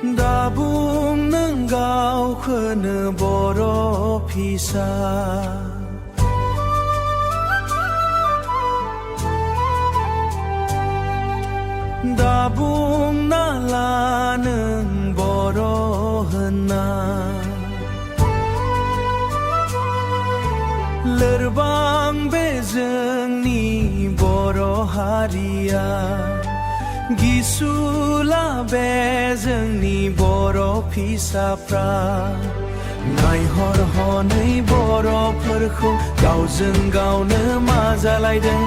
दाबुं नों गावखौनो बर' फिसा दाबुं नाला नों बर' होनना लोरबां बे जोंनि बर' हारिया गिसुला बे जोंनि बर' फिसाफ्रा नायहर हनै बर'फोरखौ गावजों गावनो मा जालायदों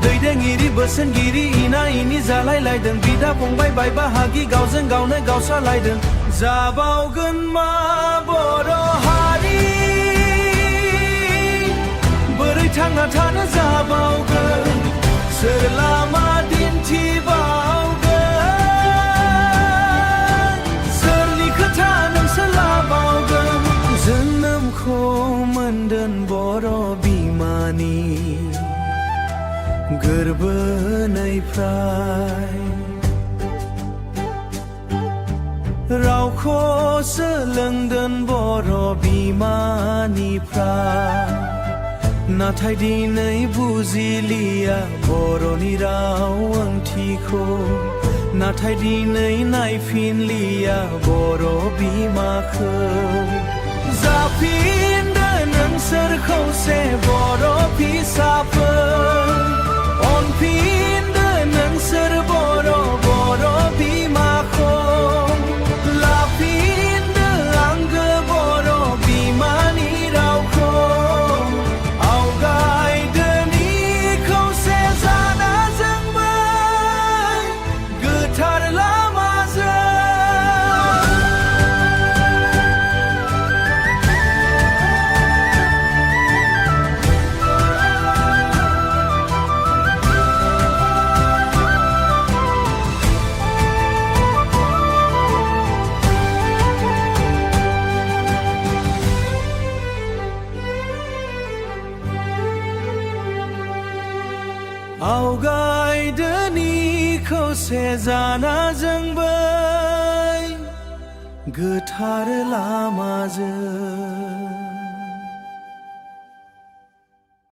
दैदेनगिरि बोसोनगिरि इना इनि जालायलायदों बिदा फंबाय बाय बाहागि गावजों गावनो गावस्रालायदों जाबावगोन मा बर' हारि बोरै थांना थानो जाबावगोन सोर लामा दिन्थिबावगोन सोरनि खोथा नोंसोर लाबावगोन जोनोमखौ मोनदों बर' बिमानि गोरबोनिफ्राय रावखौ सोलोंदों बर' बिमानिफ्राय नाथाय दिनै बुजिलिया बर'नि राव ओंथिखौ नाथाय दिनै नायफिनलिया बर' बिमाखौ जाफिनदो नोंसोर खौसे बर' फिसाफोर अनफिनदो नोंसोर बर' बिमाखौ लाफिनदो आंगो बर' बिमानि रावखौ आवगायदोनि खौसे जाना जोंबो गोथार लामाजों आवगायदोनि खौसे जाना जोंबो गोथार लामाजों